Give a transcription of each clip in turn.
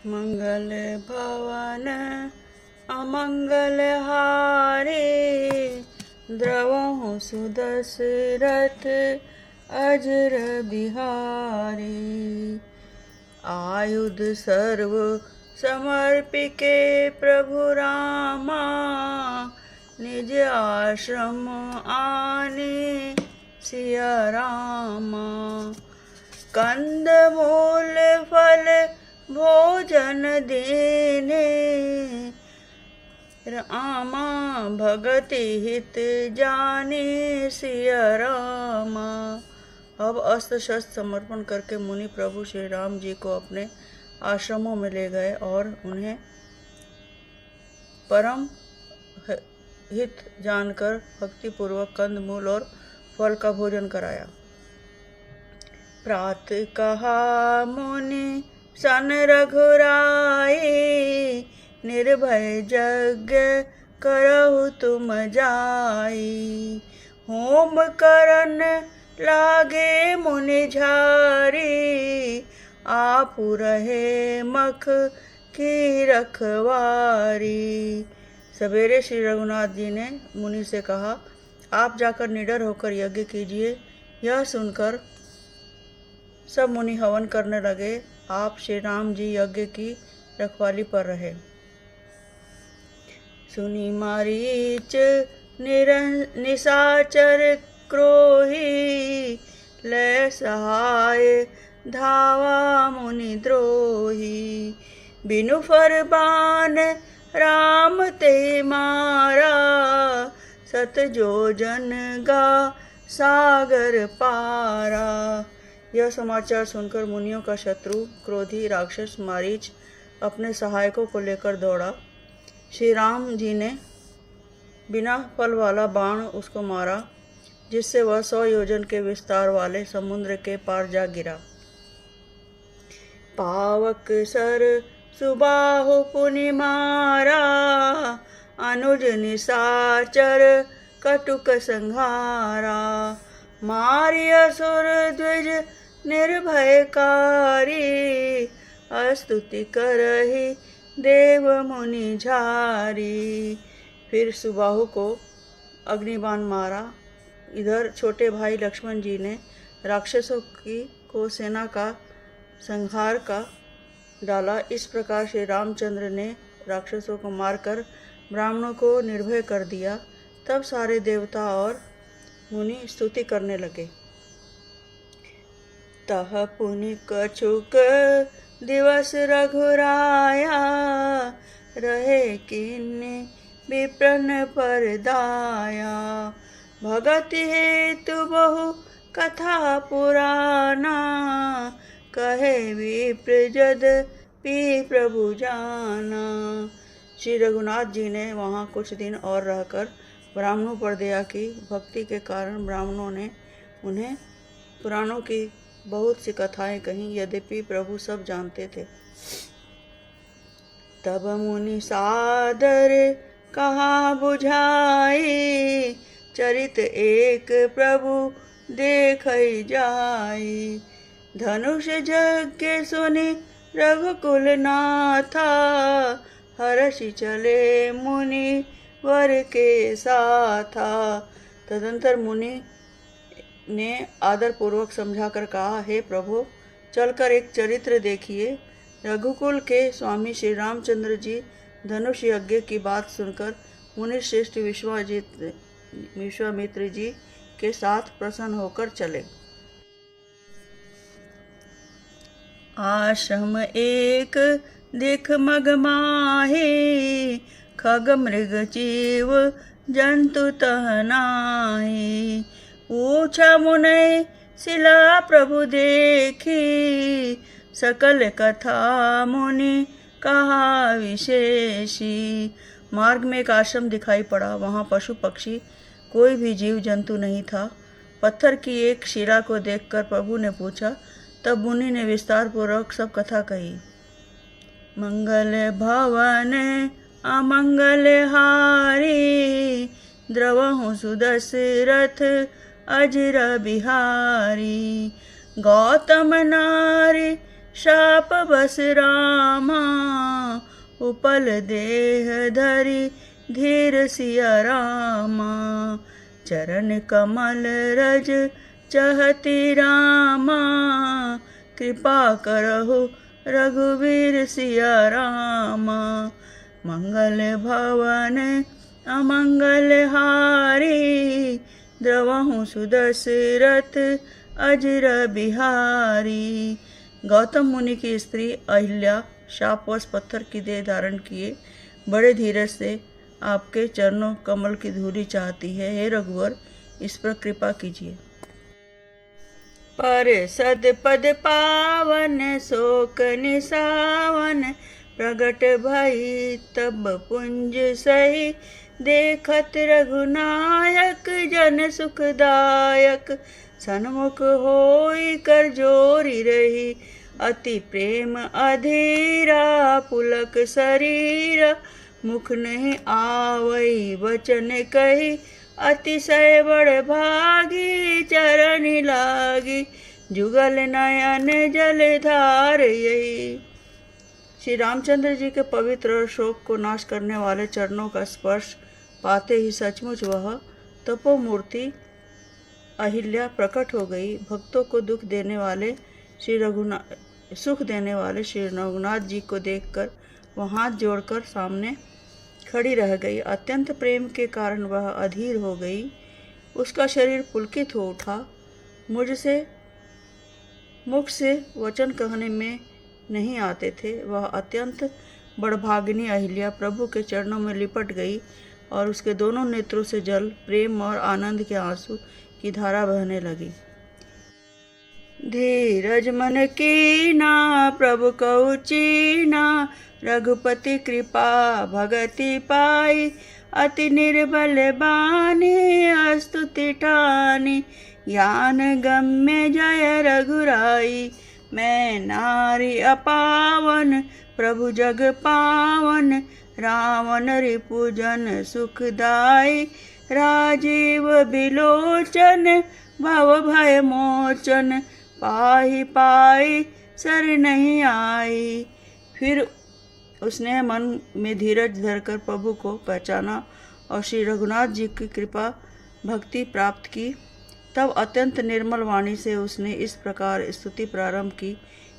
मंगल भवन अमंगल हारे, द्रवहु सुदशरथ अजर बिहारी। आयुध सर्व समर्पिके प्रभु रामा, निज आश्रम आने सिया रामा। कंद मूल फल भोजन देने, रामा भगति हित जाने सिया रामा। अब अस्त्र शस्त्र समर्पण करके मुनि प्रभु श्री राम जी को अपने आश्रमों में ले गए और उन्हें परम हित जानकर भक्ति पूर्वक कंद मूल और फल का भोजन कराया। प्रातः कहा मुनि सन रघुराई, निर्भय यज्ञ करहु तुम जाई। होम करन लागे मुनि झारी, आपु रहे मख की रखवारी। सवेरे श्री रघुनाथ जी ने मुनि से कहा, आप जाकर निडर होकर यज्ञ कीजिए। यह सुनकर सब मुनि हवन करने लगे। आप श्री राम जी यज्ञ की रखवाली पर रहे। सुनी मारीच निशाचर क्रोही, ले सहाय धावा मुनि द्रोही। बिनु फरमान राम ते मारा, सत जोजन गा सागर पारा। यह समाचार सुनकर मुनियों का शत्रु क्रोधी राक्षस मारीच अपने सहायकों को लेकर दौड़ा। श्री राम जी ने बिना फल वाला बाण उसको मारा, जिससे वह 100 योजन के विस्तार वाले समुद्र के पार जा गिरा। पावक सर सुबाहु पुनि मारा, अनुज निशाचर कटुक संहारा। मारी असुर द्विज निर्भयकारी, स्तुति करहि देव मुनि झारी। फिर सुबाहु को अग्निबाण मारा। इधर छोटे भाई लक्ष्मण जी ने राक्षसों को सेना का संहार का डाला। इस प्रकार श्री रामचंद्र ने राक्षसों को मारकर ब्राह्मणों को निर्भय कर दिया। तब सारे देवता और मुनि स्तुति करने लगे। तह पुनि कछुक दिवस रघुराया, रहे किन्नी विप्रन पर दाया। भगति हेतु बहु कथा पुराना, कहे विप्र जद पी प्रभु जाना। श्री रघुनाथ जी ने वहाँ कुछ दिन और रहकर ब्राह्मणों पर दया की। भक्ति के कारण ब्राह्मणों ने उन्हें पुराणों की बहुत सी कथाएं कहीं, यद्यपि प्रभु सब जानते थे। तब मुनि सादर कहा बुझाई, चरित एक प्रभु देखै जाई। धनुष यज्ञ सुनि रघुकुल नाथा, हर्षि चले मुनि वर के साथा। तदंतर मुनि ने आदर पूर्वक समझाकर कहा, हे प्रभु, चलकर एक चरित्र देखिए। रघुकुल के स्वामी श्री रामचंद्र जी धनुष यज्ञ की बात सुनकर मुनि श्रेष्ठ विश्वामित्र जी के साथ प्रसन्न होकर चले। आश्रम एक दिख मग माहे, खग मृग जीव जंतु तह नाहि। पूछा मुनै शिला प्रभु देखी, सकल कथा मुनि कहा विशेषी। मार्ग में एक आश्रम दिखाई पड़ा। वहाँ पशु पक्षी कोई भी जीव जंतु नहीं था। पत्थर की एक शिला को देखकर प्रभु ने पूछा। तब मुनि ने विस्तार पूर्वक सब कथा कही। मंगल भवन अमंगल हारी, द्रवहु सुदशरथ अजर बिहारी। गौतम नारी शाप बस रामा, उपल देह धरि धीर सिया रामा। चरण कमल रज चहति रामा, कृपा करहु रघुवीर सिया रामा। मंगल भवन अमंगल हारी, द्रवहु सुदशरथ अजर बिहारी। गौतम मुनि की स्त्री अहिल्या शापवश पत्थर की देह धारण किए बड़े धीरज से आपके चरणों कमल की धूली चाहती है। हे रघुवर, इस पर कृपा कीजिए। पर सदपद पावन शोक निसावन, प्रगट भई तब पुंज सही। देखत रघुनायक जन सुखदायक, सन्मुख होई कर जोरी रही। अति प्रेम अधीरा पुलक शरीरा, मुख नहीं आवई वचन कही। अतिशय बड़ भागी चरण लागी, जुगल नयन जलधार यही। श्री रामचंद्र जी के पवित्र और शोक को नाश करने वाले चरणों का स्पर्श पाते ही सचमुच वह तपोमूर्ति अहिल्या प्रकट हो गई। भक्तों को सुख देने वाले श्री रघुनाथ जी को देखकर वह हाथ जोड़कर सामने खड़ी रह गई। अत्यंत प्रेम के कारण वह अधीर हो गई। उसका शरीर पुलकित हो उठा। मुख से वचन कहने में नहीं आते थे। वह अत्यंत बड़भागिनी अहिल्या प्रभु के चरणों में लिपट गई और उसके दोनों नेत्रों से जल, प्रेम और आनंद के आंसू की धारा बहने लगी। धीरज मन कीना प्रभु कहु चीना, रघुपति कृपा भगति पाई। अति निर्बल बानी स्तुति ठानी, ज्ञान गम्य जय रघुराई। मैं नारी अपावन प्रभु जग पावन, रावण रिपुजन सुखदाई। राजीव बिलोचन भव भय मोचन, पाहि पाई सर नहीं आई। फिर उसने मन में धीरज धरकर प्रभु को पहचाना और श्री रघुनाथ जी की कृपा भक्ति प्राप्त की। तब अत्यंत निर्मल वाणी से उसने इस प्रकार स्तुति प्रारंभ की।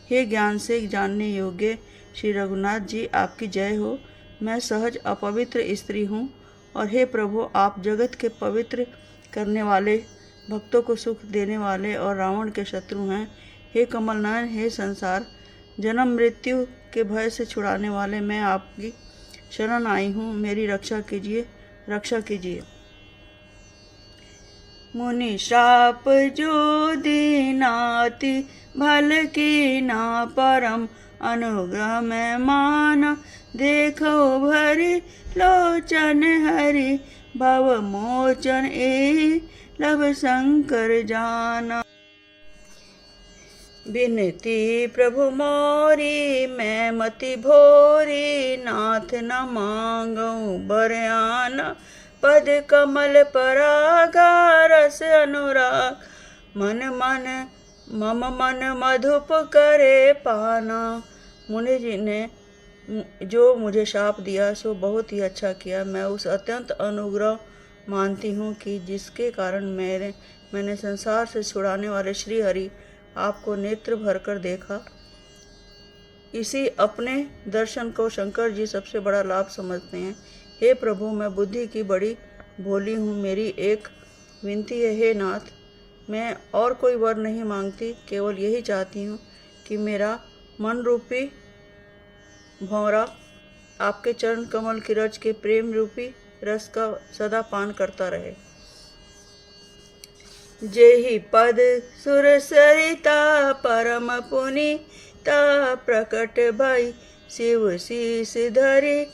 हे ज्ञान से जानने योग्य श्री रघुनाथ जी, आपकी जय हो। मैं सहज अपवित्र स्त्री हूँ और हे प्रभु, आप जगत के पवित्र करने वाले, भक्तों को सुख देने वाले और रावण के शत्रु हैं। हे कमलनयन, हे संसार जन्म मृत्यु के भय से छुड़ाने वाले, मैं आपकी शरण आई हूँ। मेरी रक्षा कीजिए, रक्षा कीजिए। मुनि श्राप जो दीनाति भल की ना, परम अनुग्रह में माना। देखो भरी लोचन हरि, भव मोचन ए लभ शंकर जाना। बिनती प्रभु मोरी मैं मति भोरी, नाथ न मांगऊ बरयाना। पद कमल परागा रस अनुराग, मम मन मधुप करे पाना। मुनि जी ने जो मुझे शाप दिया सो बहुत ही अच्छा किया। मैं उस अत्यंत अनुग्रह मानती हूँ कि जिसके कारण मैंने संसार से छुड़ाने वाले श्री हरि आपको नेत्र भरकर देखा। इसी अपने दर्शन को शंकर जी सबसे बड़ा लाभ समझते हैं। हे प्रभु, मैं बुद्धि की बड़ी भोली हूँ। मेरी एक विनती है, हे नाथ, मैं और कोई वर नहीं मांगती, केवल यही चाहती हूँ कि मेरा मन रूपी भौरा आपके चरण कमल की रज के प्रेम रूपी रस का सदा पान करता रहे। जेहि पद सुर सरिता परम पुनीता, प्रकट भई शिव शीस धरि।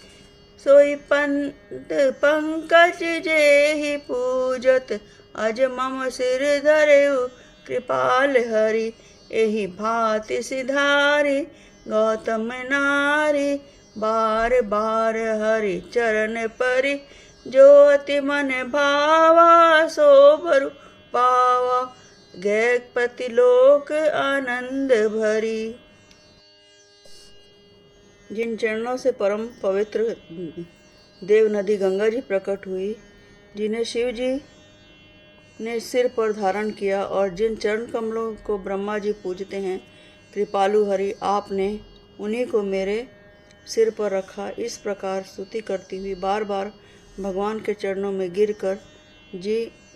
सोई पंकज जेहि पूजत, अज मम सिर धरऊ कृपाल हरि। एहि भांति सिधारी गौतम नारी, बार बार हरि चरण परि। जो अति मन भावा सो बरु पावा, गैपति लोक आनंद भरी। जिन चरणों से परम पवित्र देव नदी गंगा जी प्रकट हुई, जिन्हें शिव जी ने सिर पर धारण किया और जिन चरण कमलों को ब्रह्मा जी पूजते हैं, कृपालु हरि आपने उन्हीं को मेरे सिर पर रखा। इस प्रकार स्तुति करती हुई बार बार भगवान के चरणों में गिरकर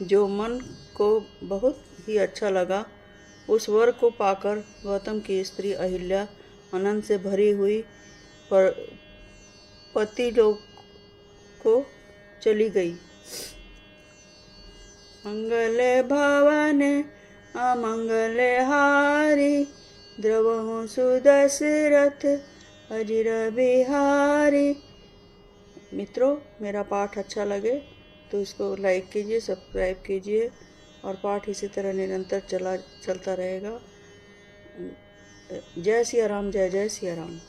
जो मन को बहुत ही अच्छा लगा, उस वर को पाकर गौतम की स्त्री अहिल्या आनंद से भरी हुई पति लोक को चली गई। मंगल भवन अमंगल हारी, द्रवहु सुदशरथ अजिर बिहारी। मित्रों, मेरा पाठ अच्छा लगे तो इसको लाइक कीजिए, सब्सक्राइब कीजिए और पाठ इसी तरह निरंतर चलता रहेगा। जय सिया राम, जय जय सिया राम।